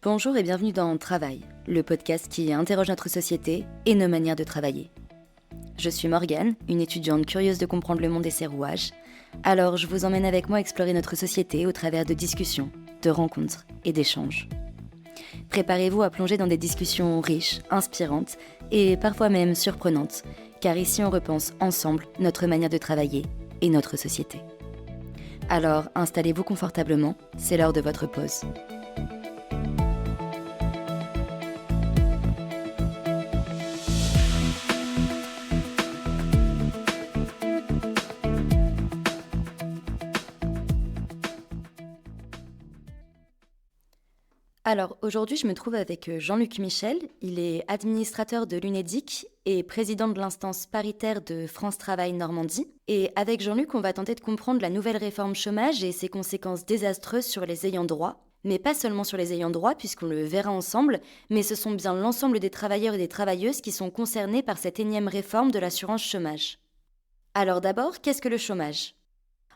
Bonjour et bienvenue dans Travail, le podcast qui interroge notre société et nos manières de travailler. Je suis Morgane, une étudiante curieuse de comprendre le monde et ses rouages. Alors je vous emmène avec moi explorer notre société au travers de discussions, de rencontres et d'échanges. Préparez-vous à plonger dans des discussions riches, inspirantes et parfois même surprenantes, car ici on repense ensemble notre manière de travailler et notre société. Alors installez-vous confortablement, c'est l'heure de votre pause. Alors aujourd'hui, je me trouve avec Jean-Luc Michel. Il est administrateur de l'UNEDIC et président de l'instance paritaire de France Travail Normandie. Et avec Jean-Luc, on va tenter de comprendre la nouvelle réforme chômage et ses conséquences désastreuses sur les ayants droit. Mais pas seulement sur les ayants droit, puisqu'on le verra ensemble, mais ce sont bien l'ensemble des travailleurs et des travailleuses qui sont concernés par cette énième réforme de l'assurance chômage. Alors d'abord, qu'est-ce que le chômage ?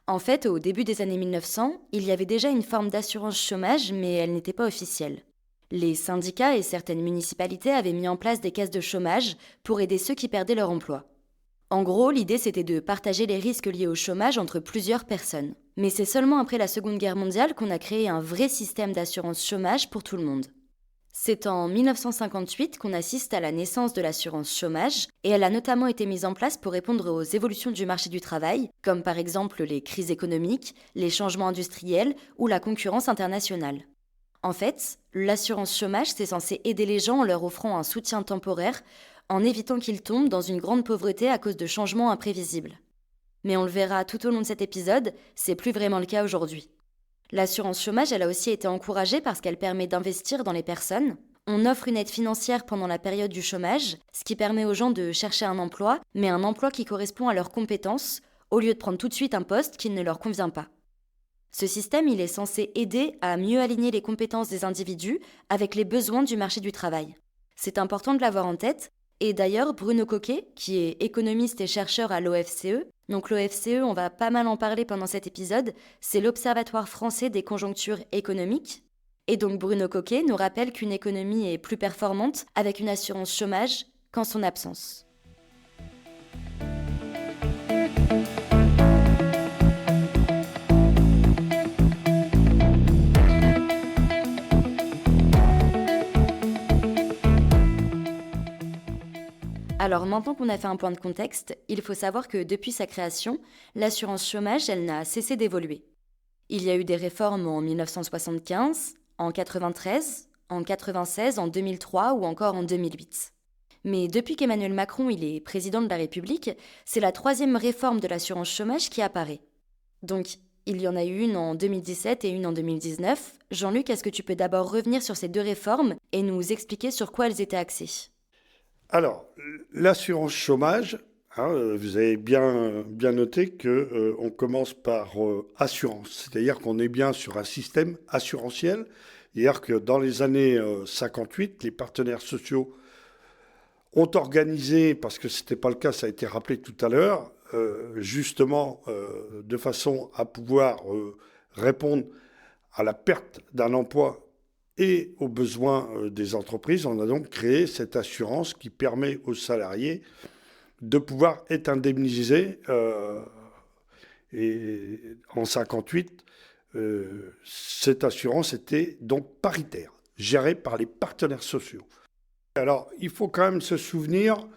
En fait, au début des années 1900, il y avait déjà une forme d'assurance chômage, mais elle n'était pas officielle. Les syndicats et certaines municipalités avaient mis en place des caisses de chômage pour aider ceux qui perdaient leur emploi. En gros, l'idée c'était de partager les risques liés au chômage entre plusieurs personnes. Mais c'est seulement après la Seconde Guerre mondiale qu'on a créé un vrai système d'assurance chômage pour tout le monde. C'est en 1958 qu'on assiste à la naissance de l'assurance chômage et elle a notamment été mise en place pour répondre aux évolutions du marché du travail, comme par exemple les crises économiques, les changements industriels ou la concurrence internationale. En fait, l'assurance chômage, c'est censé aider les gens en leur offrant un soutien temporaire, en évitant qu'ils tombent dans une grande pauvreté à cause de changements imprévisibles. Mais on le verra tout au long de cet épisode, c'est plus vraiment le cas aujourd'hui. L'assurance chômage, elle a aussi été encouragée parce qu'elle permet d'investir dans les personnes. On offre une aide financière pendant la période du chômage, ce qui permet aux gens de chercher un emploi, mais un emploi qui correspond à leurs compétences, au lieu de prendre tout de suite un poste qui ne leur convient pas. Ce système, il est censé aider à mieux aligner les compétences des individus avec les besoins du marché du travail. C'est important de l'avoir en tête. Et d'ailleurs, Bruno Coquet, qui est économiste et chercheur à l'OFCE, donc l'OFCE, on va pas mal en parler pendant cet épisode, c'est l'Observatoire français des conjonctures économiques. Et donc Bruno Coquet nous rappelle qu'une économie est plus performante avec une assurance chômage qu'en son absence. Alors maintenant qu'on a fait un point de contexte, il faut savoir que depuis sa création, l'assurance chômage, elle n'a cessé d'évoluer. Il y a eu des réformes en 1975, en 93, en 96, en 2003 ou encore en 2008. Mais depuis qu'Emmanuel Macron il est président de la République, c'est la troisième réforme de l'assurance chômage qui apparaît. Donc, il y en a eu une en 2017 et une en 2019. Jean-Luc, est-ce que tu peux d'abord revenir sur ces deux réformes et nous expliquer sur quoi elles étaient axées ? Alors, l'assurance chômage, vous avez bien noté qu'on commence par assurance, c'est-à-dire qu'on est bien sur un système assurantiel, c'est-à-dire que dans les années 58, les partenaires sociaux ont organisé, parce que ce n'était pas le cas, ça a été rappelé tout à l'heure, justement de façon à pouvoir répondre à la perte d'un emploi et aux besoins des entreprises. On a donc créé cette assurance qui permet aux salariés de pouvoir être indemnisés. Et en 58, cette assurance était donc paritaire, gérée par les partenaires sociaux. Alors, il faut quand même se souvenir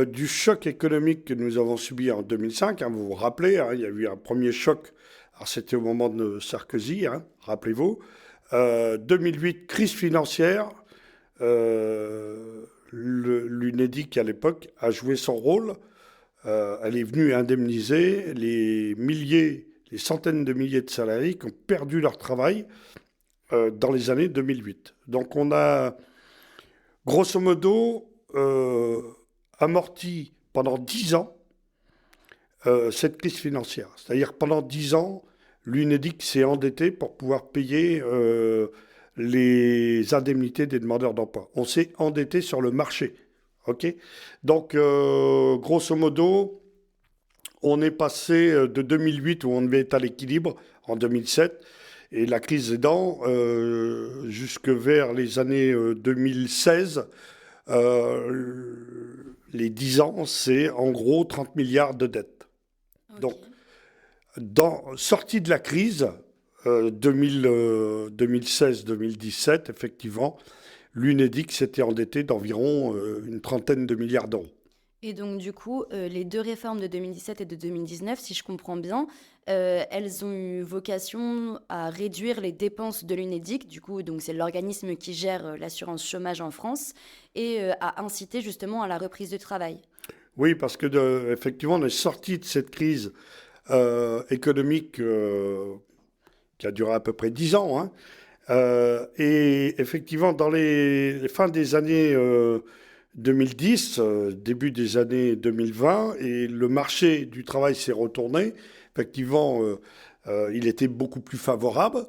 du choc économique que nous avons subi en 2005. Vous vous rappelez, il y a eu un premier choc. Alors, c'était au moment de Sarkozy, rappelez-vous. 2008, crise financière. L'UNEDIC, à l'époque, a joué son rôle. Elle est venue indemniser les centaines de milliers de salariés qui ont perdu leur travail dans les années 2008. Donc on a, grosso modo, amorti pendant 10 ans cette crise financière. C'est-à-dire pendant 10 ans, l'UNEDIC s'est endetté pour pouvoir payer les indemnités des demandeurs d'emploi. On s'est endetté sur le marché. Okay, donc, grosso modo, on est passé de 2008 où on devait être à l'équilibre en 2007 Et la crise aidant, jusque vers les années 2016, les 10 ans, c'est en gros 30 milliards de dettes. Ok. Donc, sortie de la crise, 2016-2017, effectivement, l'UNEDIC s'était endetté d'environ une trentaine de milliards d'euros. Et donc, du coup, les deux réformes de 2017 et de 2019, si je comprends bien, elles ont eu vocation à réduire les dépenses de l'UNEDIC, du coup, donc c'est l'organisme qui gère l'assurance chômage en France, et à inciter justement à la reprise du travail. Oui, parce que effectivement, on est sorti de cette crise économique qui a duré à peu près 10 ans, hein. Et effectivement, dans les fins des années 2010, début des années 2020, et le marché du travail s'est retourné. Effectivement, il était beaucoup plus favorable.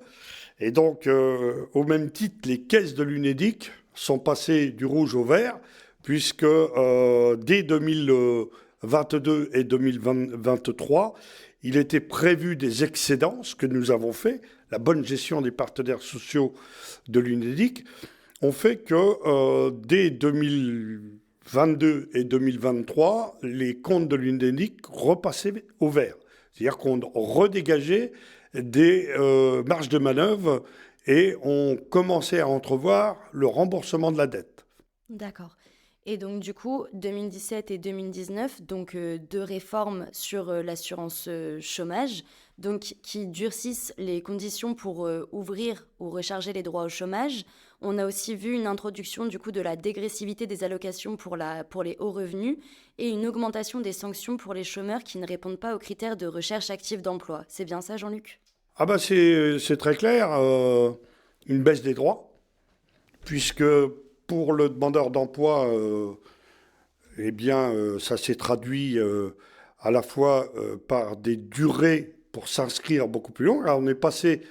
Et donc, au même titre, les caisses de l'UNEDIC sont passées du rouge au vert, puisque dès 2022 et 2023, il était prévu des excédents, ce que nous avons fait, la bonne gestion des partenaires sociaux de l'UNEDIC, ont fait que dès 2022 et 2023, les comptes de l'UNEDIC repassaient au vert. C'est-à-dire qu'on redégageait des marges de manœuvre et on commençait à entrevoir le remboursement de la dette. D'accord. Et donc, du coup, 2017 et 2019, donc deux réformes sur l'assurance chômage, donc qui durcissent les conditions pour ouvrir ou recharger les droits au chômage. On a aussi vu une introduction du coup de la dégressivité des allocations pour les hauts revenus et une augmentation des sanctions pour les chômeurs qui ne répondent pas aux critères de recherche active d'emploi. C'est bien ça, Jean-Luc? Ah bah c'est très clair, une baisse des droits, puisque pour le demandeur d'emploi, eh bien, ça s'est traduit à la fois par des durées pour s'inscrire beaucoup plus longues. Alors, on est passé,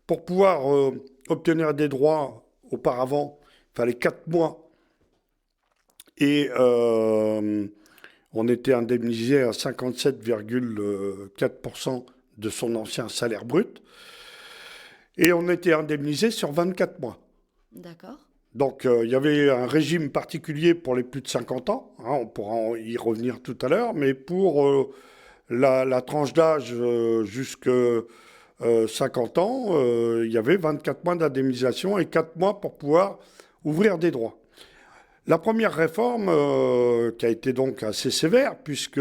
pour pouvoir obtenir des droits auparavant, il fallait 4 mois et on était indemnisé à 57,4% de son ancien salaire brut et on était indemnisé sur 24 mois. D'accord. Donc, il y avait un régime particulier pour les plus de 50 ans, hein, on pourra y revenir tout à l'heure, mais pour la tranche d'âge jusque 50 ans, il y avait 24 mois d'indemnisation et 4 mois pour pouvoir ouvrir des droits. La première réforme, qui a été donc assez sévère, puisque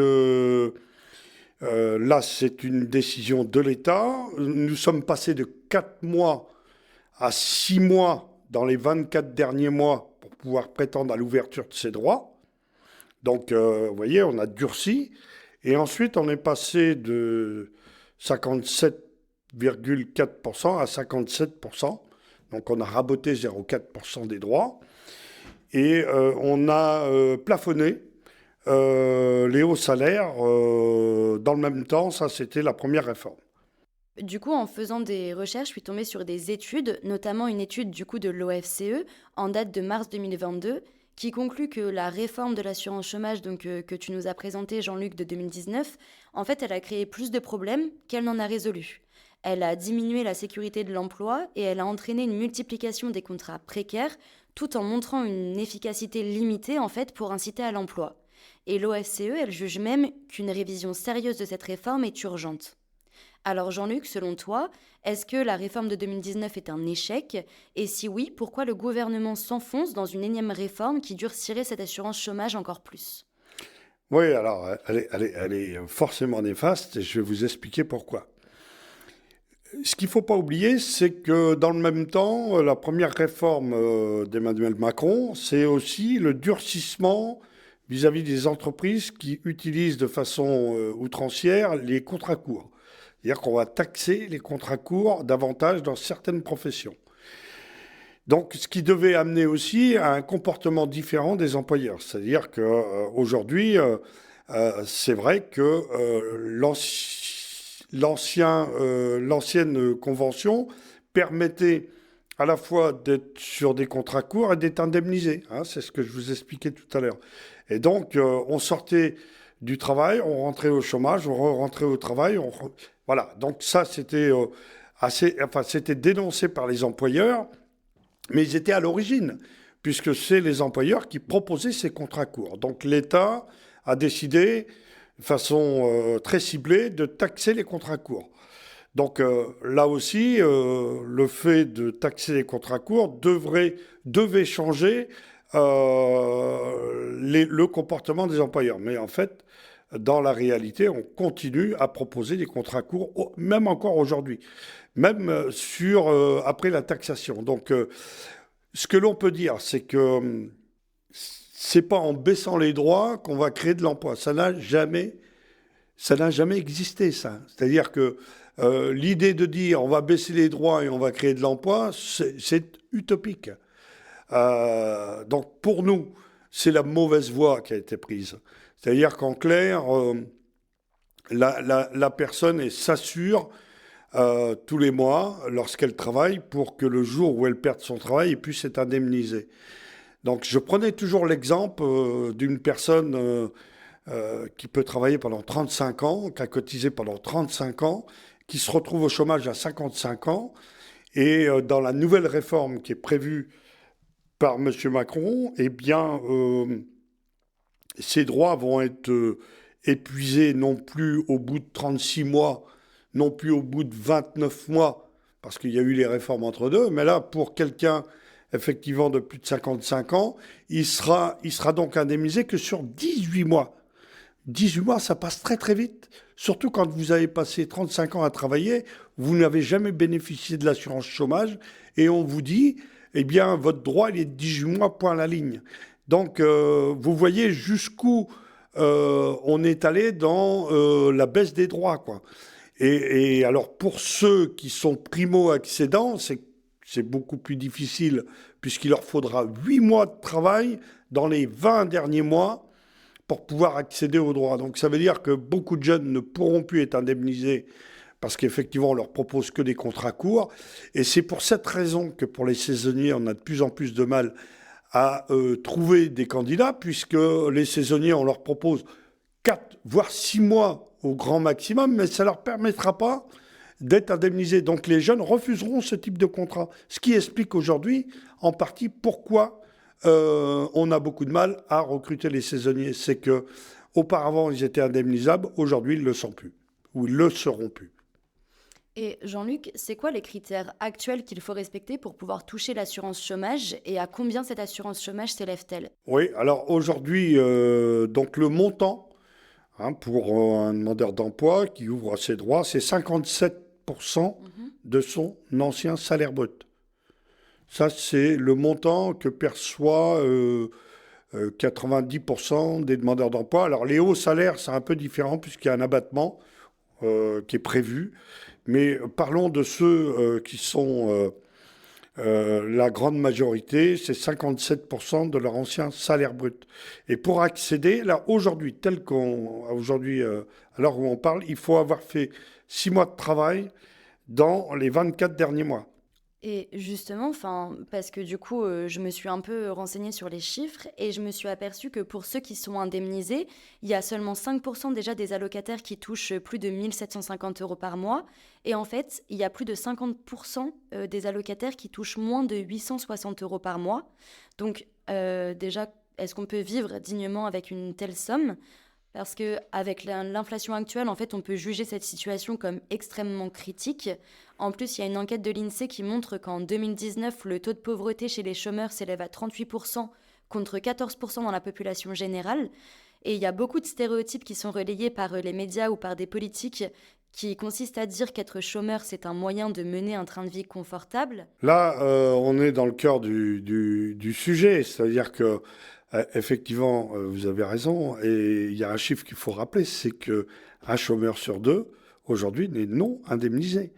là, c'est une décision de l'État, nous sommes passés de 4 mois à 6 mois dans les 24 derniers mois pour pouvoir prétendre à l'ouverture de ces droits. Donc, vous voyez, on a durci. Et ensuite, on est passé de 57,4% à 57%. Donc, on a raboté 0,4% des droits. Et on a plafonné les hauts salaires dans le même temps. Ça, c'était la première réforme. Du coup, en faisant des recherches, je suis tombée sur des études, notamment une étude du coup de l'OFCE en date de mars 2022, qui conclut que la réforme de l'assurance chômage donc, que tu nous as présentée, Jean-Luc, de 2019, en fait, elle a créé plus de problèmes qu'elle n'en a résolu. Elle a diminué la sécurité de l'emploi et elle a entraîné une multiplication des contrats précaires, tout en montrant une efficacité limitée en fait pour inciter à l'emploi. Et l'OFCE, elle juge même qu'une révision sérieuse de cette réforme est urgente. Alors Jean-Luc, selon toi, est-ce que la réforme de 2019 est un échec? Et si oui, pourquoi le gouvernement s'enfonce dans une énième réforme qui durcirait cette assurance chômage encore plus? Oui, alors, elle est forcément néfaste et je vais vous expliquer pourquoi. Ce qu'il ne faut pas oublier, c'est que dans le même temps, la première réforme d'Emmanuel Macron, c'est aussi le durcissement vis-à-vis des entreprises qui utilisent de façon outrancière les contrats courts. C'est-à-dire qu'on va taxer les contrats courts davantage dans certaines professions. Donc, ce qui devait amener aussi à un comportement différent des employeurs. C'est-à-dire qu'aujourd'hui, c'est vrai que l'ancienne convention permettait à la fois d'être sur des contrats courts et d'être indemnisé, hein, c'est ce que je vous expliquais tout à l'heure. Et donc, on sortait du travail, on rentrait au chômage, on rentrait au travail. Voilà, donc ça, c'était c'était dénoncé par les employeurs, mais ils étaient à l'origine, puisque c'est les employeurs qui proposaient ces contrats courts. Donc l'État a décidé, de façon très ciblée, de taxer les contrats courts. Donc là aussi, le fait de taxer les contrats courts devait changer le comportement des employeurs. Mais en fait, dans la réalité, on continue à proposer des contrats courts, même encore aujourd'hui, même après la taxation. Donc, ce que l'on peut dire, c'est que c'est pas en baissant les droits qu'on va créer de l'emploi. Ça n'a jamais existé, ça. C'est-à-dire que l'idée de dire on va baisser les droits et on va créer de l'emploi, c'est utopique. Donc pour nous, c'est la mauvaise voie qui a été prise. C'est-à-dire qu'en clair, la personne s'assure tous les mois, lorsqu'elle travaille, pour que le jour où elle perde son travail, elle puisse être indemnisée. Donc je prenais toujours l'exemple d'une personne qui peut travailler pendant 35 ans, qui a cotisé pendant 35 ans, qui se retrouve au chômage à 55 ans. Et dans la nouvelle réforme qui est prévue par M. Macron, eh bien, ces droits vont être épuisés non plus au bout de 36 mois, non plus au bout de 29 mois, parce qu'il y a eu les réformes entre deux, mais là, pour quelqu'un, effectivement, de plus de 55 ans, il sera donc indemnisé que sur 18 mois. 18 mois, ça passe très très vite. Surtout quand vous avez passé 35 ans à travailler, vous n'avez jamais bénéficié de l'assurance chômage et on vous dit, eh bien, votre droit, il est de 18 mois, point à la ligne. Donc, vous voyez jusqu'où on est allé dans la baisse des droits, quoi. Et alors, pour ceux qui sont primo-accédants, c'est beaucoup plus difficile puisqu'il leur faudra 8 mois de travail dans les 20 derniers mois pour pouvoir accéder aux droits. Donc ça veut dire que beaucoup de jeunes ne pourront plus être indemnisés parce qu'effectivement, on leur propose que des contrats courts. Et c'est pour cette raison que pour les saisonniers, on a de plus en plus de mal à trouver des candidats, puisque les saisonniers, on leur propose 4, voire 6 mois au grand maximum, mais ça ne leur permettra pas d'être indemnisés. Donc les jeunes refuseront ce type de contrat. Ce qui explique aujourd'hui, en partie, pourquoi on a beaucoup de mal à recruter les saisonniers. C'est que auparavant ils étaient indemnisables, aujourd'hui ils ne le sont plus, ou ils ne le seront plus. Et Jean-Luc, c'est quoi les critères actuels qu'il faut respecter pour pouvoir toucher l'assurance chômage et à combien cette assurance chômage s'élève-t-elle? Oui, alors aujourd'hui, donc le montant pour un demandeur d'emploi qui ouvre ses droits, c'est 57% de son ancien salaire brut. Ça, c'est le montant que perçoit 90% des demandeurs d'emploi. Alors, les hauts salaires, c'est un peu différent puisqu'il y a un abattement qui est prévu. Mais parlons de ceux qui sont la grande majorité, c'est 57% de leur ancien salaire brut. Et pour accéder, là, aujourd'hui, aujourd'hui, à l'heure où on parle, il faut avoir fait 6 mois de travail dans les 24 derniers mois. Et justement, parce que du coup, je me suis un peu renseignée sur les chiffres et je me suis aperçue que pour ceux qui sont indemnisés, il y a seulement 5% déjà des allocataires qui touchent plus de 1 750 € par mois. Et en fait, il y a plus de 50% des allocataires qui touchent moins de 860 € par mois. Donc déjà, est-ce qu'on peut vivre dignement avec une telle somme ? Parce qu'avec l'inflation actuelle, en fait, on peut juger cette situation comme extrêmement critique. En plus, il y a une enquête de l'INSEE qui montre qu'en 2019, le taux de pauvreté chez les chômeurs s'élève à 38% contre 14% dans la population générale. Et il y a beaucoup de stéréotypes qui sont relayés par les médias ou par des politiques qui consistent à dire qu'être chômeur, c'est un moyen de mener un train de vie confortable. Là, on est dans le cœur du sujet, c'est-à-dire que effectivement, vous avez raison, et il y a un chiffre qu'il faut rappeler, c'est qu'un chômeur sur deux, aujourd'hui, n'est non indemnisé.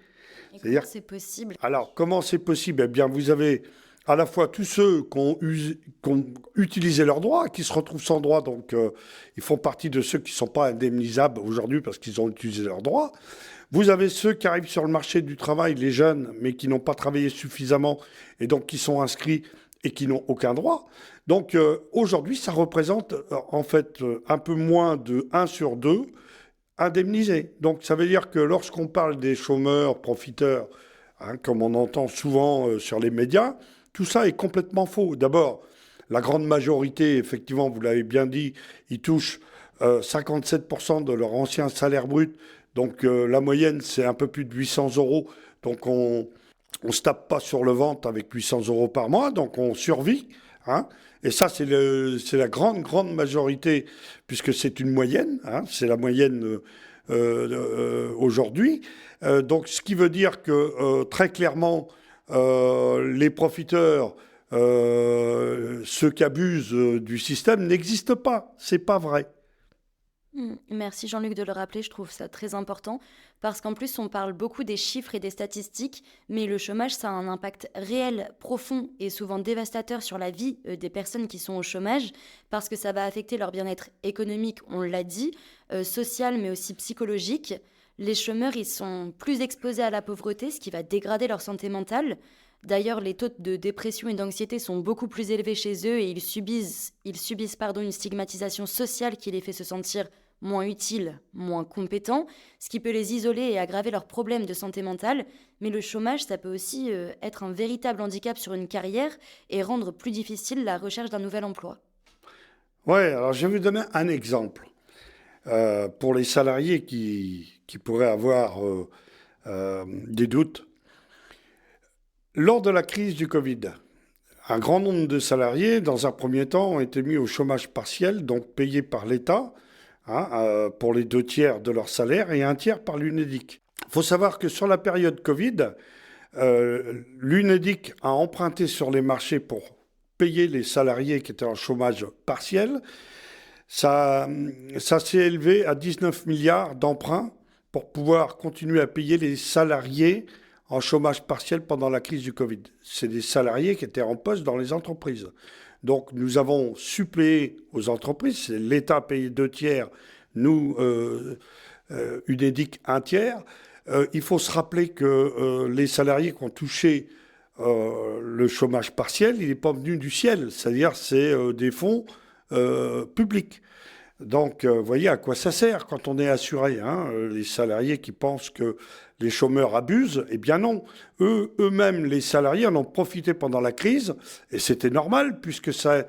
Et comment c'est possible ? Alors, comment c'est possible ? Eh bien, vous avez à la fois tous ceux qui ont utilisé leurs droits, qui se retrouvent sans droit, donc ils font partie de ceux qui ne sont pas indemnisables aujourd'hui parce qu'ils ont utilisé leurs droits. Vous avez ceux qui arrivent sur le marché du travail, les jeunes, mais qui n'ont pas travaillé suffisamment et donc qui sont inscrits et qui n'ont aucun droit. Donc aujourd'hui, ça représente en fait un peu moins de 1 sur 2 indemnisés. Donc ça veut dire que lorsqu'on parle des chômeurs, profiteurs, hein, comme on entend souvent sur les médias. Tout ça est complètement faux. D'abord, la grande majorité, effectivement, vous l'avez bien dit, ils touchent 57% de leur ancien salaire brut. Donc la moyenne, c'est un peu plus de 800 euros. Donc on ne se tape pas sur le ventre avec 800 euros par mois. Donc on survit. Hein. Et ça, c'est la grande majorité, puisque c'est une moyenne. Hein, c'est la moyenne aujourd'hui. Donc ce qui veut dire que très clairement, les profiteurs, ceux qui abusent du système n'existent pas. C'est pas vrai. Merci Jean-Luc de le rappeler, je trouve ça très important parce qu'en plus on parle beaucoup des chiffres et des statistiques, mais le chômage ça a un impact réel, profond et souvent dévastateur sur la vie des personnes qui sont au chômage parce que ça va affecter leur bien-être économique, on l'a dit, social mais aussi psychologique. Les chômeurs ils sont plus exposés à la pauvreté, ce qui va dégrader leur santé mentale. D'ailleurs, les taux de dépression et d'anxiété sont beaucoup plus élevés chez eux et ils subissent une stigmatisation sociale qui les fait se sentir moins utiles, moins compétents, ce qui peut les isoler et aggraver leurs problèmes de santé mentale. Mais le chômage, ça peut aussi être un véritable handicap sur une carrière et rendre plus difficile la recherche d'un nouvel emploi. Ouais, alors je vais vous donner un exemple pour les salariés qui pourraient avoir des doutes. Lors de la crise du Covid, un grand nombre de salariés, dans un premier temps, ont été mis au chômage partiel, donc payés par l'État, hein, pour les 2 tiers de leur salaire et 1 tiers par l'UNEDIC. Il faut savoir que sur la période Covid, l'UNEDIC a emprunté sur les marchés pour payer les salariés qui étaient en chômage partiel. Ça s'est élevé à 19 milliards d'emprunts pour pouvoir continuer à payer les salariés en chômage partiel pendant la crise du Covid. C'est des salariés qui étaient en poste dans les entreprises. Donc nous avons suppléé aux entreprises, l'État payé 2 tiers, nous, UNEDIC 1 tiers. Il faut se rappeler que les salariés qui ont touché le chômage partiel, il n'est pas venu du ciel, c'est-à-dire c'est des fonds publics. Donc, vous voyez à quoi ça sert quand on est assuré. Hein, les salariés qui pensent que les chômeurs abusent, eh bien non. Eux-mêmes, les salariés, en ont profité pendant la crise, et c'était normal, puisque ça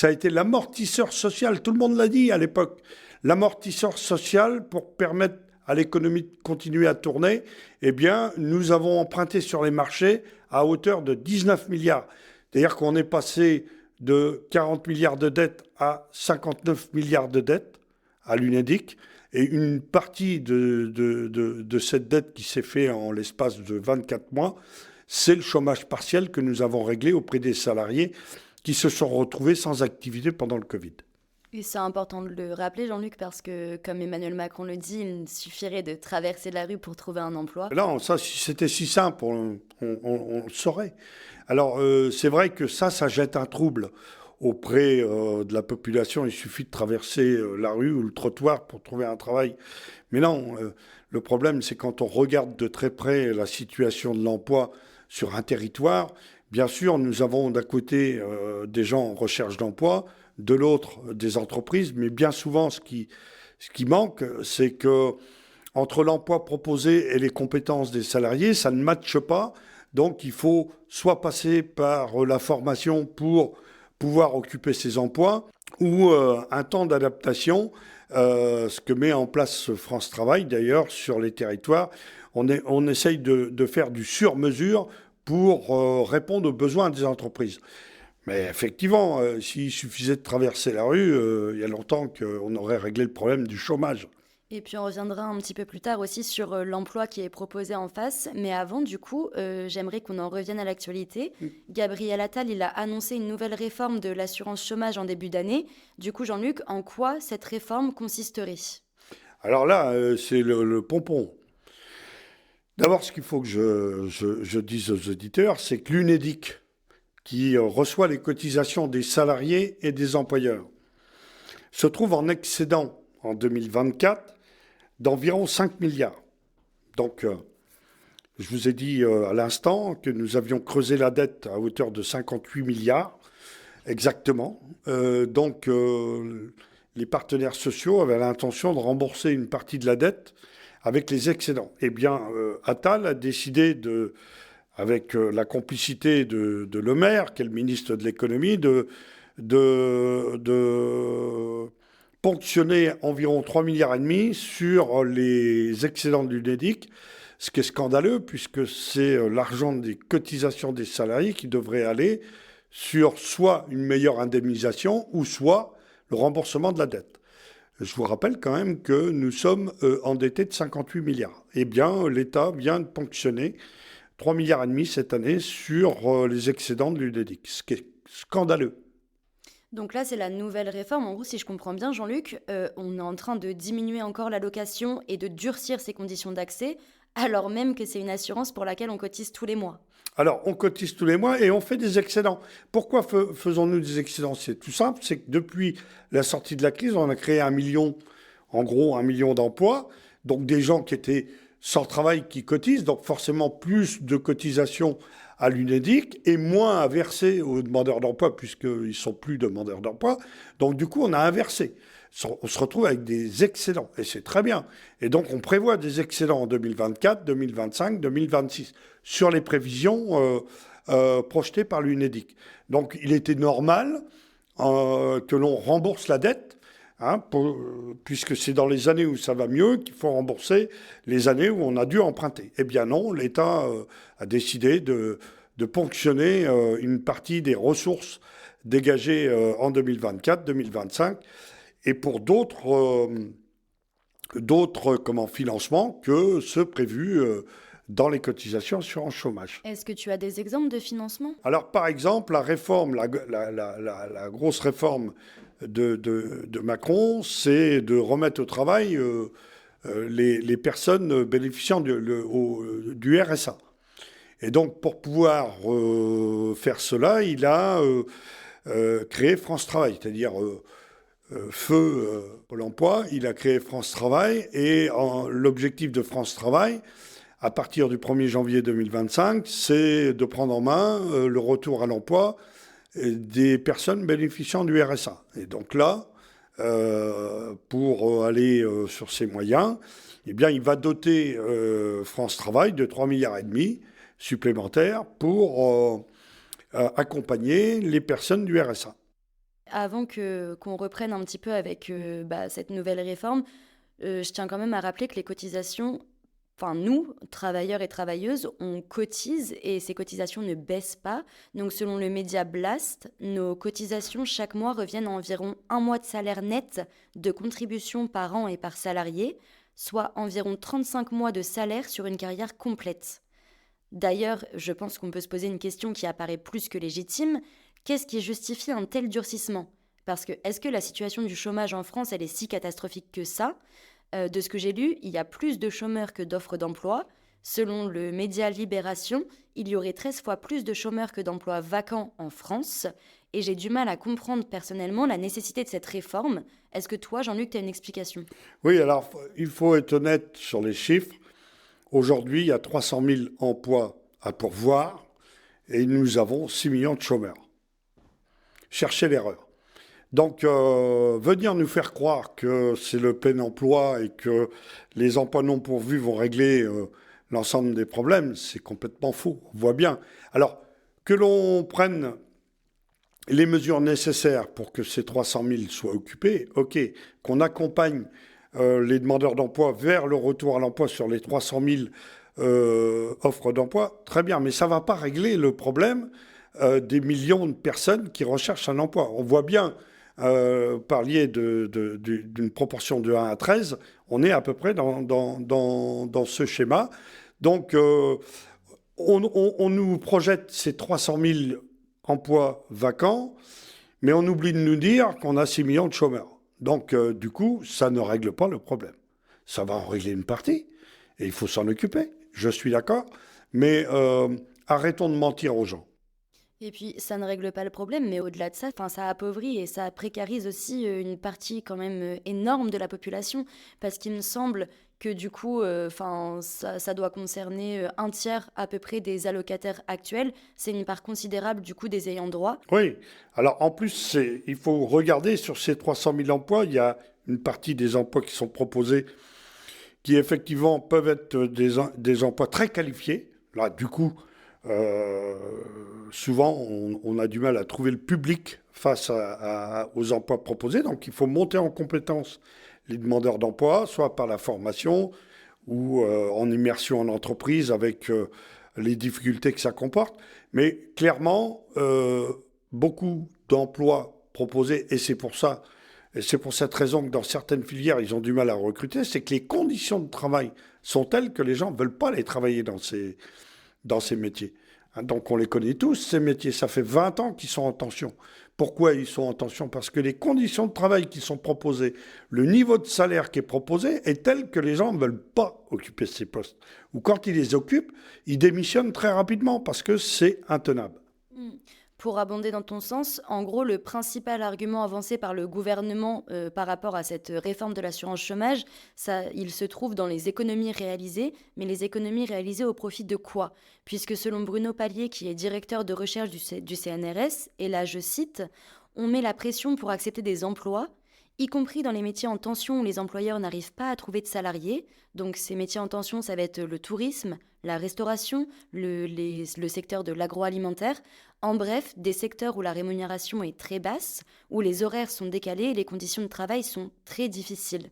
a été l'amortisseur social, tout le monde l'a dit à l'époque, l'amortisseur social pour permettre à l'économie de continuer à tourner, eh bien, nous avons emprunté sur les marchés à hauteur de 19 milliards. C'est-à-dire qu'on est passé de 40 milliards de dettes à 59 milliards de dettes à l'UNEDIC. Et une partie de cette dette qui s'est faite en l'espace de 24 mois, c'est le chômage partiel que nous avons réglé auprès des salariés qui se sont retrouvés sans activité pendant le Covid. Et c'est important de le rappeler, Jean-Luc, parce que, comme Emmanuel Macron le dit, il suffirait de traverser la rue pour trouver un emploi. Non, ça, si c'était si simple, on le saurait. Alors, c'est vrai que ça jette un trouble auprès de la population. Il suffit de traverser la rue ou le trottoir pour trouver un travail. Mais non, le problème, c'est quand on regarde de très près la situation de l'emploi sur un territoire. Bien sûr, nous avons d'un côté des gens en recherche d'emploi, de l'autre des entreprises, mais bien souvent, ce qui manque, c'est que entre l'emploi proposé et les compétences des salariés, ça ne matche pas. Donc, il faut soit passer par la formation pour pouvoir occuper ces emplois ou un temps d'adaptation, ce que met en place France Travail d'ailleurs sur les territoires. On essaye de faire du sur-mesure pour répondre aux besoins des entreprises. Mais effectivement, s'il suffisait de traverser la rue, il y a longtemps qu'on aurait réglé le problème du chômage. Et puis on reviendra un petit peu plus tard aussi sur l'emploi qui est proposé en face. Mais avant, du coup, j'aimerais qu'on en revienne à l'actualité. Gabriel Attal, il a annoncé une nouvelle réforme de l'assurance chômage en début d'année. Du coup, Jean-Luc, en quoi cette réforme consisterait? Alors là, c'est le pompon. D'abord, ce qu'il faut que je dise aux auditeurs, c'est que l'UNEDIC, qui reçoit les cotisations des salariés et des employeurs, se trouve en excédent en 2024 d'environ 5 milliards. Donc, je vous ai dit à l'instant que nous avions creusé la dette à hauteur de 58 milliards, exactement. Donc, les partenaires sociaux avaient l'intention de rembourser une partie de la dette avec les excédents. Eh bien, Attal a décidé avec la complicité de Le Maire, qui est le ministre de l'économie, de ponctionner environ 3,5 milliards sur les excédents de l'UNEDIC, ce qui est scandaleux puisque c'est l'argent des cotisations des salariés qui devrait aller sur soit une meilleure indemnisation ou soit le remboursement de la dette. Je vous rappelle quand même que nous sommes endettés de 58 milliards. Eh bien, l'État vient de ponctionner 3,5 milliards cette année sur les excédents de l'UNEDIC, ce qui est scandaleux. Donc là, c'est la nouvelle réforme. En gros, si je comprends bien, Jean-Luc, on est en train de diminuer encore l'allocation et de durcir ses conditions d'accès, alors même que c'est une assurance pour laquelle on cotise tous les mois. Alors, on cotise tous les mois et on fait des excédents. Pourquoi faisons-nous des excédents? C'est tout simple, c'est que depuis la sortie de la crise, on a créé 1 million, en gros 1 million d'emplois, donc des gens qui étaient sans travail qui cotisent, donc forcément plus de cotisations à l'UNEDIC et moins à verser aux demandeurs d'emploi, puisqu'ils ne sont plus demandeurs d'emploi. Donc du coup, on a inversé. On se retrouve avec des excédents, et c'est très bien. Et donc, on prévoit des excédents en 2024, 2025, 2026, sur les prévisions projetées par l'UNEDIC. Donc, il était normal que l'on rembourse la dette, hein, puisque c'est dans les années où ça va mieux qu'il faut rembourser les années où on a dû emprunter. Eh bien non, l'État a décidé de ponctionner une partie des ressources dégagées en 2024, 2025, et pour d'autres financements que ceux prévus dans les cotisations assurance chômage. Est-ce que tu as des exemples de financement? Alors, par exemple, la réforme, la grosse réforme de Macron, c'est de remettre au travail les personnes bénéficiant du RSA. Et donc, pour pouvoir faire cela, il a créé France Travail, c'est-à-dire feu Pôle emploi, il a créé France Travail et l'objectif de France Travail, à partir du 1er janvier 2025, c'est de prendre en main le retour à l'emploi des personnes bénéficiant du RSA. Et donc là, pour aller sur ces moyens, eh bien, il va doter France Travail de 3,5 milliards supplémentaires pour accompagner les personnes du RSA. Avant qu'on reprenne un petit peu avec cette nouvelle réforme, je tiens quand même à rappeler que les cotisations, enfin nous, travailleurs et travailleuses, on cotise et ces cotisations ne baissent pas. Donc selon le média Blast, nos cotisations chaque mois reviennent à environ 1 mois de salaire net de contribution par an et par salarié, soit environ 35 mois de salaire sur une carrière complète. D'ailleurs, je pense qu'on peut se poser une question qui apparaît plus que légitime. Qu'est-ce qui justifie un tel durcissement? Parce que est-ce que la situation du chômage en France, elle est si catastrophique que ça? De ce que j'ai lu, il y a plus de chômeurs que d'offres d'emploi. Selon le média Libération, il y aurait 13 fois plus de chômeurs que d'emplois vacants en France. Et j'ai du mal à comprendre personnellement la nécessité de cette réforme. Est-ce que toi, Jean-Luc, tu as une explication? Oui, alors il faut être honnête sur les chiffres. Aujourd'hui, il y a 300 000 emplois à pourvoir et nous avons 6 millions de chômeurs. Cherchez l'erreur. Donc, venir nous faire croire que c'est le plein emploi et que les emplois non pourvus vont régler l'ensemble des problèmes, c'est complètement faux. On voit bien. Alors, que l'on prenne les mesures nécessaires pour que ces 300 000 soient occupés, ok. Qu'on accompagne les demandeurs d'emploi vers le retour à l'emploi sur les 300 000 offres d'emploi, très bien. Mais ça ne va pas régler le problème des millions de personnes qui recherchent un emploi. On voit bien, parliez d'une proportion de 1 à 13, on est à peu près dans ce schéma. Donc, on nous projette ces 300 000 emplois vacants, mais on oublie de nous dire qu'on a 6 millions de chômeurs. Donc, du coup, ça ne règle pas le problème. Ça va en régler une partie, et il faut s'en occuper, je suis d'accord, mais arrêtons de mentir aux gens. Et puis, ça ne règle pas le problème, mais au-delà de ça, ça appauvrit et ça précarise aussi une partie quand même énorme de la population, parce qu'il me semble que du coup, ça doit concerner un tiers à peu près des allocataires actuels. C'est une part considérable du coup des ayants droit. Oui, alors en plus, il faut regarder sur ces 300 000 emplois, il y a une partie des emplois qui sont proposés qui effectivement peuvent être des emplois très qualifiés. Là, du coup, souvent, on a du mal à trouver le public face aux emplois proposés. Donc, il faut monter en compétence les demandeurs d'emploi, soit par la formation ou en immersion en entreprise avec les difficultés que ça comporte. Mais clairement, beaucoup d'emplois proposés, et c'est pour cette raison que dans certaines filières, ils ont du mal à recruter, c'est que les conditions de travail sont telles que les gens ne veulent pas aller travailler dans ces métiers. Hein, donc on les connaît tous, ces métiers. Ça fait 20 ans qu'ils sont en tension. Pourquoi ils sont en tension? Parce que les conditions de travail qui sont proposées, le niveau de salaire qui est proposé est tel que les gens ne veulent pas occuper ces postes. Ou quand ils les occupent, ils démissionnent très rapidement parce que c'est intenable. Mm. Pour abonder dans ton sens, en gros, le principal argument avancé par le gouvernement par rapport à cette réforme de l'assurance chômage, il se trouve dans les économies réalisées, mais les économies réalisées au profit de quoi? Puisque selon Bruno Palier, qui est directeur de recherche du CNRS, et là je cite, on met la pression pour accepter des emplois, y compris dans les métiers en tension où les employeurs n'arrivent pas à trouver de salariés. Donc ces métiers en tension, ça va être le tourisme, la restauration, le secteur de l'agroalimentaire. En bref, des secteurs où la rémunération est très basse, où les horaires sont décalés et les conditions de travail sont très difficiles.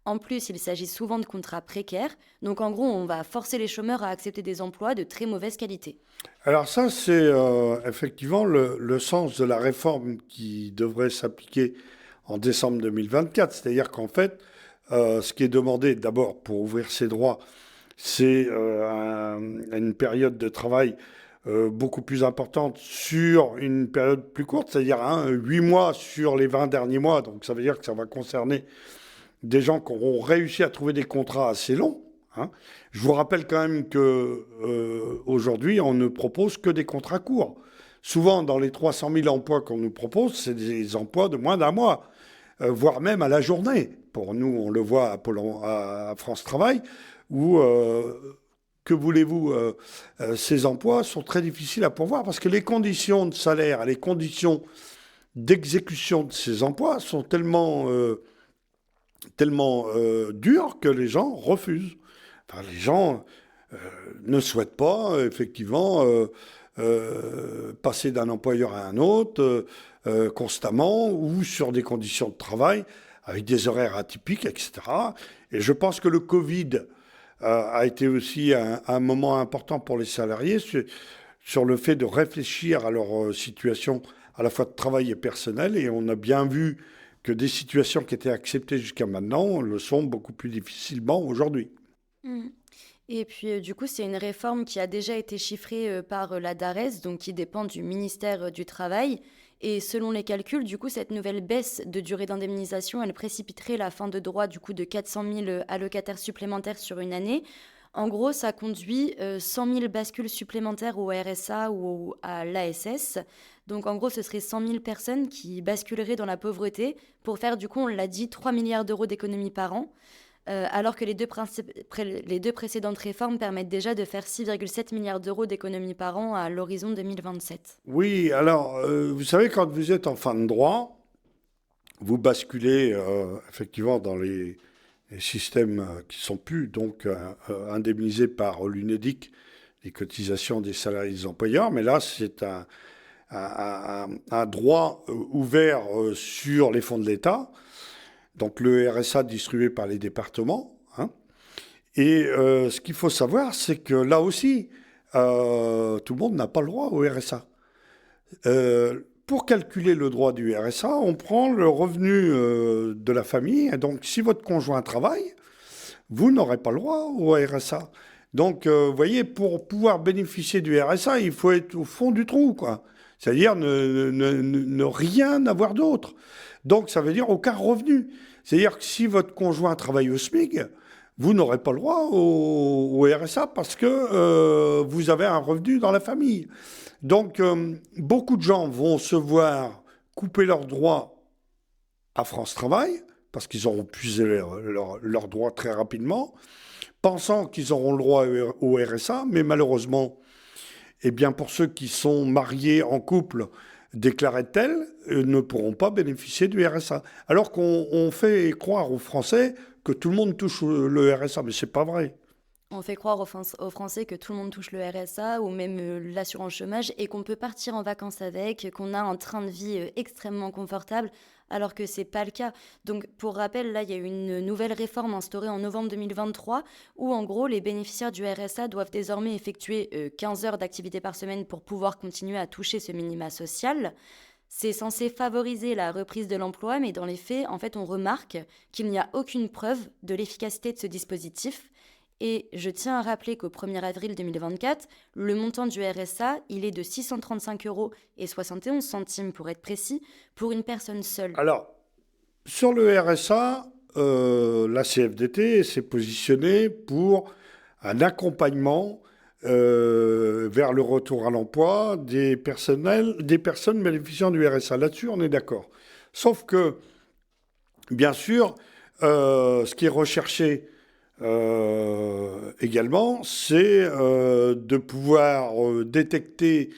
En plus, il s'agit souvent de contrats précaires, donc en gros, on va forcer les chômeurs à accepter des emplois de très mauvaise qualité. Alors ça, c'est effectivement le sens de la réforme qui devrait s'appliquer en décembre 2024. C'est-à-dire qu'en fait, ce qui est demandé d'abord pour ouvrir ses droits, c'est une période de travail beaucoup plus importante sur une période plus courte, c'est-à-dire 8 mois sur les 20 derniers mois. Donc ça veut dire que ça va concerner des gens qui auront réussi à trouver des contrats assez longs. Hein. Je vous rappelle quand même que aujourd'hui, on ne propose que des contrats courts. Souvent, dans les 300 000 emplois qu'on nous propose, c'est des emplois de moins d'un mois, voire même à la journée. Pour nous, on le voit à France Travail, où, que voulez-vous, ces emplois sont très difficiles à pourvoir parce que les conditions de salaire et les conditions d'exécution de ces emplois sont tellement dures que les gens refusent. Enfin, les gens ne souhaitent pas, effectivement, passer d'un employeur à un autre constamment ou sur des conditions de travail avec des horaires atypiques, etc. Et je pense que le Covid a été aussi un moment important pour les salariés sur le fait de réfléchir à leur situation à la fois de travail et personnel. Et on a bien vu que des situations qui étaient acceptées jusqu'à maintenant le sont beaucoup plus difficilement aujourd'hui. Mm. Et puis, du coup, c'est une réforme qui a déjà été chiffrée par la DARES, donc qui dépend du ministère du Travail. Et selon les calculs, du coup, cette nouvelle baisse de durée d'indemnisation, elle précipiterait la fin de droit du coup de 400 000 allocataires supplémentaires sur une année. En gros, ça conduit 100 000 bascules supplémentaires au RSA ou à l'ASS. Donc, en gros, ce serait 100 000 personnes qui basculeraient dans la pauvreté pour faire, du coup, on l'a dit, 3 milliards d'euros d'économies par an. Alors que les deux précédentes réformes permettent déjà de faire 6,7 milliards d'euros d'économies par an à l'horizon 2027. Oui, alors, vous savez, quand vous êtes en fin de droit, vous basculez effectivement dans les systèmes qui ne sont plus donc indemnisés par l'UNEDIC, les cotisations des salariés et des employeurs, mais là, c'est un droit ouvert sur les fonds de l'État, donc le RSA distribué par les départements. Hein. Et ce qu'il faut savoir, c'est que là aussi, tout le monde n'a pas le droit au RSA. Pour calculer le droit du RSA, on prend le revenu de la famille. Et donc, si votre conjoint travaille, vous n'aurez pas le droit au RSA. Donc, vous voyez, pour pouvoir bénéficier du RSA, il faut être au fond du trou, quoi. C'est-à-dire ne rien avoir d'autre. Donc, ça veut dire aucun revenu. C'est-à-dire que si votre conjoint travaille au SMIC, vous n'aurez pas le droit au RSA parce que vous avez un revenu dans la famille. Donc, beaucoup de gens vont se voir couper leurs droits à France Travail parce qu'ils auront puisé leurs droits très rapidement, pensant qu'ils auront le droit au RSA, mais malheureusement, eh bien, pour ceux qui sont mariés en couple déclarés tels, ne pourront pas bénéficier du RSA. Alors qu'on fait croire aux Français que tout le monde touche le RSA, mais c'est pas vrai. On fait croire aux Français que tout le monde touche le RSA ou même l'assurance chômage et qu'on peut partir en vacances avec, qu'on a un train de vie extrêmement confortable, alors que c'est pas le cas. Donc, pour rappel, là, il y a eu une nouvelle réforme instaurée en novembre 2023 où, en gros, les bénéficiaires du RSA doivent désormais effectuer 15 heures d'activité par semaine pour pouvoir continuer à toucher ce minima social. C'est censé favoriser la reprise de l'emploi, mais dans les faits, en fait, on remarque qu'il n'y a aucune preuve de l'efficacité de ce dispositif. Et je tiens à rappeler qu'au 1er avril 2024, le montant du RSA, il est de 635 euros et 71 centimes pour être précis, pour une personne seule. Alors, sur le RSA, la CFDT s'est positionnée pour un accompagnement vers le retour à l'emploi des personnes bénéficiant du RSA. Là-dessus, on est d'accord. Sauf que, bien sûr, ce qui est recherché également, c'est de pouvoir détecter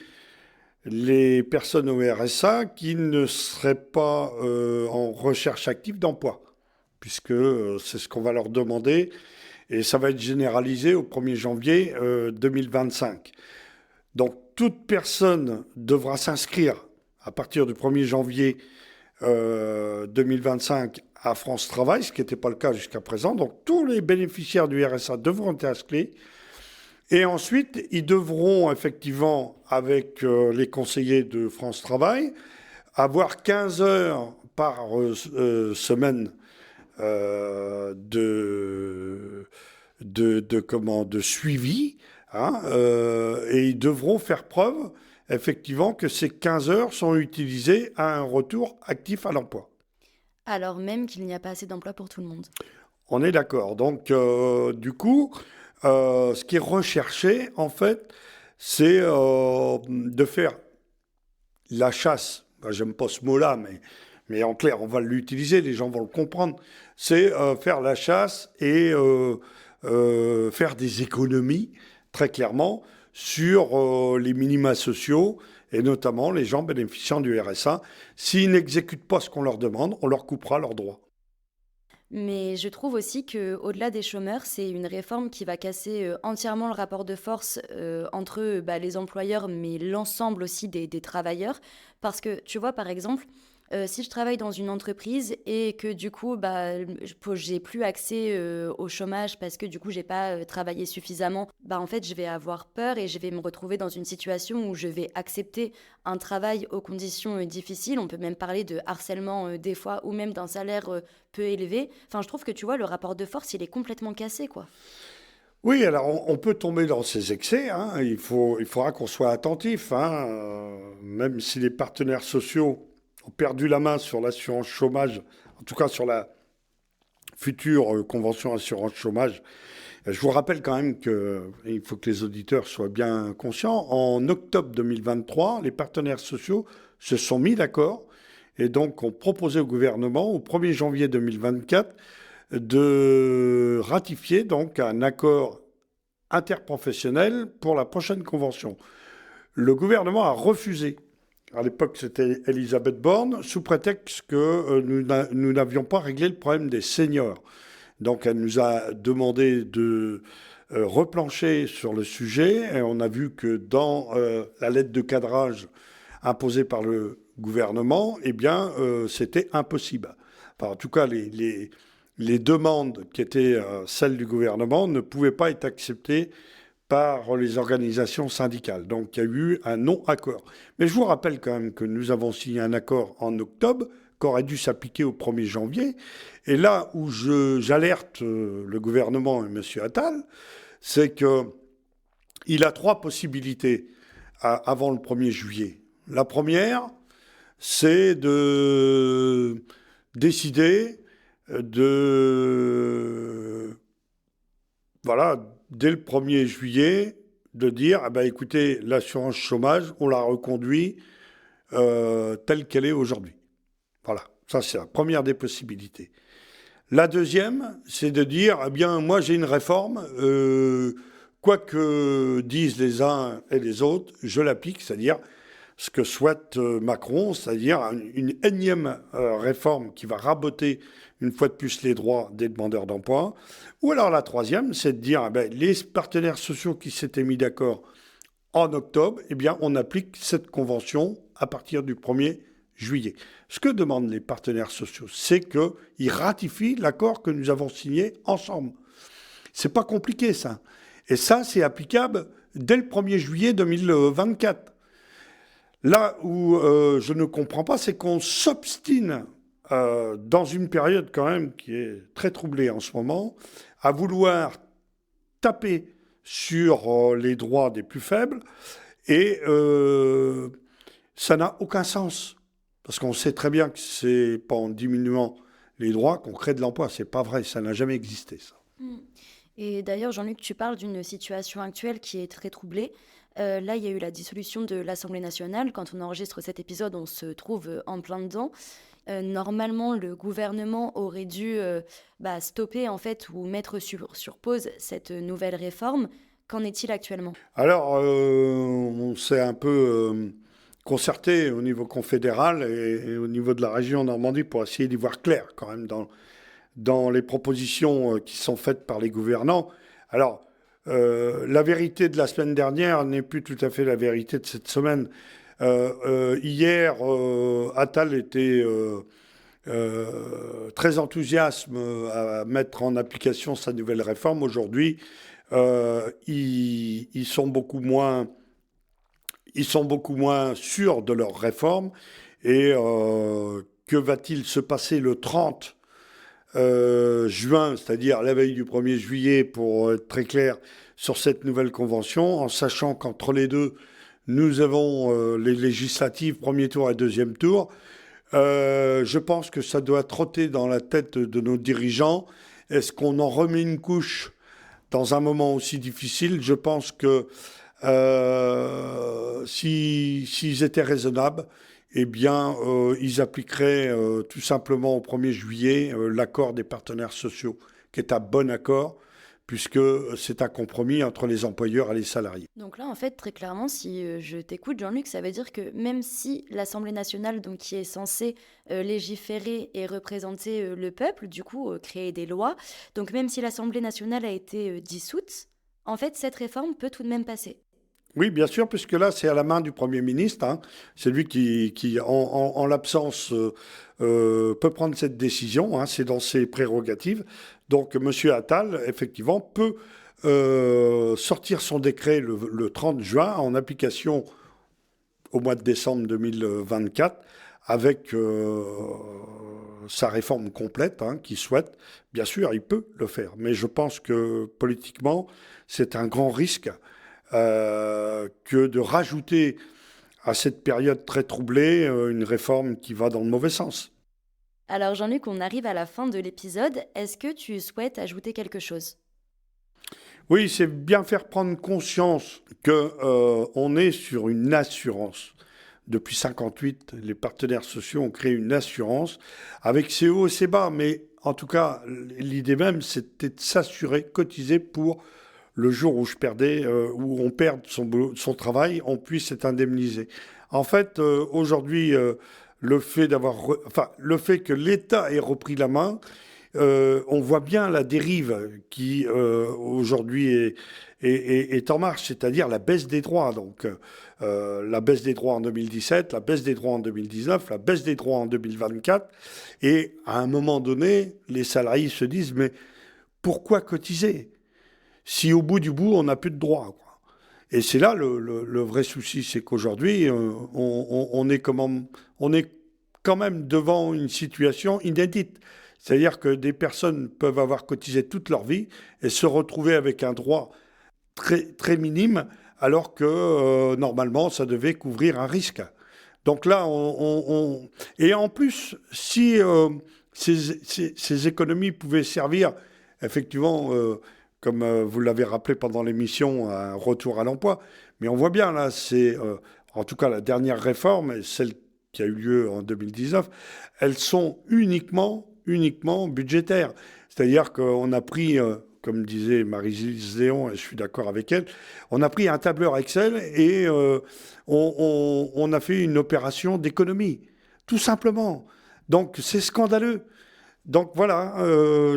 les personnes au RSA qui ne seraient pas en recherche active d'emploi, puisque c'est ce qu'on va leur demander, et ça va être généralisé au 1er janvier 2025. Donc toute personne devra s'inscrire à partir du 1er janvier 2025 à France Travail, ce qui n'était pas le cas jusqu'à présent. Donc tous les bénéficiaires du RSA devront être inscrits. Et ensuite, ils devront effectivement, avec les conseillers de France Travail, avoir 15 heures par semaine de suivi. Hein, et ils devront faire preuve, effectivement, que ces 15 heures sont utilisées à un retour actif à l'emploi. Alors même qu'il n'y a pas assez d'emplois pour tout le monde. On est d'accord. Donc, du coup, ce qui est recherché, en fait, c'est de faire la chasse. Ben, j'aime pas ce mot-là, mais en clair, on va l'utiliser, les gens vont le comprendre. C'est faire la chasse et faire des économies, très clairement, sur les minima sociaux, et notamment les gens bénéficiant du RSA. S'ils n'exécutent pas ce qu'on leur demande, on leur coupera leurs droits. Mais je trouve aussi qu'au-delà des chômeurs, c'est une réforme qui va casser entièrement le rapport de force entre les employeurs, mais l'ensemble aussi des travailleurs. Parce que, tu vois, par exemple, si je travaille dans une entreprise et que du coup, j'ai plus accès au chômage parce que du coup, j'ai pas travaillé suffisamment, en fait, je vais avoir peur et je vais me retrouver dans une situation où je vais accepter un travail aux conditions difficiles. On peut même parler de harcèlement des fois ou même d'un salaire peu élevé. Enfin, je trouve que tu vois, le rapport de force, il est complètement cassé, quoi. Oui, alors on peut tomber dans ces excès. Hein. Il faudra qu'on soit attentif. Hein. Même si les partenaires sociaux ont perdu la main sur l'assurance chômage, en tout cas sur la future convention assurance chômage. Je vous rappelle quand même qu'il faut que les auditeurs soient bien conscients. En octobre 2023, les partenaires sociaux se sont mis d'accord et donc ont proposé au gouvernement, au 1er janvier 2024, de ratifier donc un accord interprofessionnel pour la prochaine convention. Le gouvernement a refusé. À l'époque, c'était Elisabeth Borne, sous prétexte que nous n'avions pas réglé le problème des seniors. Donc, elle nous a demandé de replancher sur le sujet. Et on a vu que dans la lettre de cadrage imposée par le gouvernement, eh bien, c'était impossible. Enfin, en tout cas, les demandes qui étaient celles du gouvernement ne pouvaient pas être acceptées par les organisations syndicales. Donc il y a eu un non-accord. Mais je vous rappelle quand même que nous avons signé un accord en octobre, qui aurait dû s'appliquer au 1er janvier. Et là où j'alerte le gouvernement et M. Attal, c'est qu'il a 3 possibilités avant le 1er juillet. La première, c'est de décider dès le 1er juillet, de dire, écoutez, l'assurance chômage, on la reconduit telle qu'elle est aujourd'hui. Voilà, ça c'est la première des possibilités. La deuxième, c'est de dire, moi j'ai une réforme, quoi que disent les uns et les autres, je l'applique, c'est-à-dire ce que souhaite Macron, c'est-à-dire une énième réforme qui va raboter une fois de plus les droits des demandeurs d'emploi. Ou alors la troisième, c'est de dire les partenaires sociaux qui s'étaient mis d'accord en octobre, eh bien, on applique cette convention à partir du 1er juillet. Ce que demandent les partenaires sociaux, c'est qu'ils ratifient l'accord que nous avons signé ensemble. C'est pas compliqué, ça. Et ça, c'est applicable dès le 1er juillet 2024. Là où je ne comprends pas, c'est qu'on s'obstine dans une période quand même qui est très troublée en ce moment, à vouloir taper sur les droits des plus faibles, et ça n'a aucun sens. Parce qu'on sait très bien que c'est pas en diminuant les droits qu'on crée de l'emploi. C'est pas vrai, ça n'a jamais existé, ça. Et d'ailleurs, Jean-Luc, tu parles d'une situation actuelle qui est très troublée. Là, il y a eu la dissolution de l'Assemblée nationale. Quand on enregistre cet épisode, on se trouve en plein dedans. Normalement, le gouvernement aurait dû stopper en fait ou mettre sur pause cette nouvelle réforme. Qu'en est-il actuellement? Alors, on s'est un peu concerté au niveau confédéral et au niveau de la région Normandie pour essayer d'y voir clair quand même dans les propositions qui sont faites par les gouvernants. Alors, la vérité de la semaine dernière n'est plus tout à fait la vérité de cette semaine. Hier, Attal était très enthousiaste à mettre en application sa nouvelle réforme. Aujourd'hui, ils sont beaucoup moins sûrs de leur réforme. Et que va-t-il se passer le 30 juin, c'est-à-dire la veille du 1er juillet, pour être très clair sur cette nouvelle convention, en sachant qu'entre les deux, nous avons les législatives, premier tour et deuxième tour. Je pense que ça doit trotter dans la tête de nos dirigeants. Est-ce qu'on en remet une couche dans un moment aussi difficile? Je pense que s'ils étaient raisonnables, eh bien, ils appliqueraient tout simplement au 1er juillet l'accord des partenaires sociaux, qui est un bon accord, puisque c'est un compromis entre les employeurs et les salariés. Donc là, en fait, très clairement, si je t'écoute, Jean-Luc, ça veut dire que même si l'Assemblée nationale, donc, qui est censée légiférer et représenter le peuple, du coup, créer des lois, donc même si l'Assemblée nationale a été dissoute, en fait, cette réforme peut tout de même passer. Oui, bien sûr, puisque là, c'est à la main du Premier ministre. Hein. C'est lui qui en l'absence, peut prendre cette décision. Hein. C'est dans ses prérogatives. Donc, M. Attal, effectivement, peut sortir son décret le 30 juin en application au mois de décembre 2024 avec sa réforme complète qu'il souhaite. Bien sûr, il peut le faire. Mais je pense que politiquement, c'est un grand risque que de rajouter à cette période très troublée une réforme qui va dans le mauvais sens. Alors Jean-Luc, on arrive à la fin de l'épisode. Est-ce que tu souhaites ajouter quelque chose? Oui, c'est bien faire prendre conscience qu'on est sur une assurance. Depuis 1958, les partenaires sociaux ont créé une assurance avec ses hauts et ses bas. Mais en tout cas, l'idée même, c'était de s'assurer, cotiser pour le jour où où on perd son travail, on puisse être indemnisé. En fait, aujourd'hui, le fait que l'État ait repris la main, on voit bien la dérive qui aujourd'hui est en marche, c'est-à-dire la baisse des droits. Donc, la baisse des droits en 2017, la baisse des droits en 2019, la baisse des droits en 2024. Et à un moment donné, les salariés se disent, mais pourquoi cotiser si au bout du bout, on n'a plus de droits, quoi. Et c'est là le vrai souci, c'est qu'aujourd'hui, on est quand même devant une situation inédite. C'est-à-dire que des personnes peuvent avoir cotisé toute leur vie et se retrouver avec un droit très, très minime, alors que normalement, ça devait couvrir un risque. Donc là, et en plus, si ces économies pouvaient servir, effectivement, comme vous l'avez rappelé pendant l'émission, un retour à l'emploi. Mais on voit bien, là, c'est, en tout cas, la dernière réforme, et celle qui a eu lieu en 2019, elles sont uniquement budgétaires. C'est-à-dire qu'on a pris comme disait Marie-Lise Léon, et je suis d'accord avec elle, on a pris un tableur Excel et on a fait une opération d'économie, tout simplement. Donc c'est scandaleux. Donc voilà,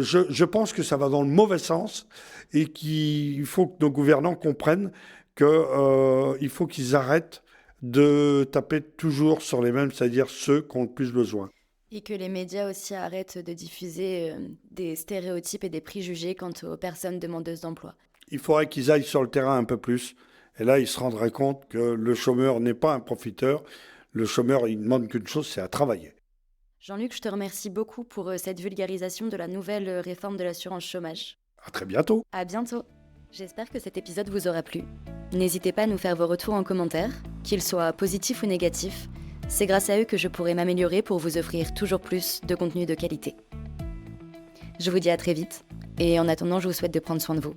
je pense que ça va dans le mauvais sens et qu'il faut que nos gouvernants comprennent qu'il faut qu'ils arrêtent de taper toujours sur les mêmes, c'est-à-dire ceux qui ont le plus besoin. Et que les médias aussi arrêtent de diffuser des stéréotypes et des préjugés quant aux personnes demandeuses d'emploi. Il faudrait qu'ils aillent sur le terrain un peu plus. Et là, ils se rendraient compte que le chômeur n'est pas un profiteur. Le chômeur, il demande qu'une chose, c'est à travailler. Jean-Luc, je te remercie beaucoup pour cette vulgarisation de la nouvelle réforme de l'assurance chômage. À très bientôt. À bientôt. J'espère que cet épisode vous aura plu. N'hésitez pas à nous faire vos retours en commentaire, qu'ils soient positifs ou négatifs. C'est grâce à eux que je pourrai m'améliorer pour vous offrir toujours plus de contenu de qualité. Je vous dis à très vite, et en attendant, je vous souhaite de prendre soin de vous.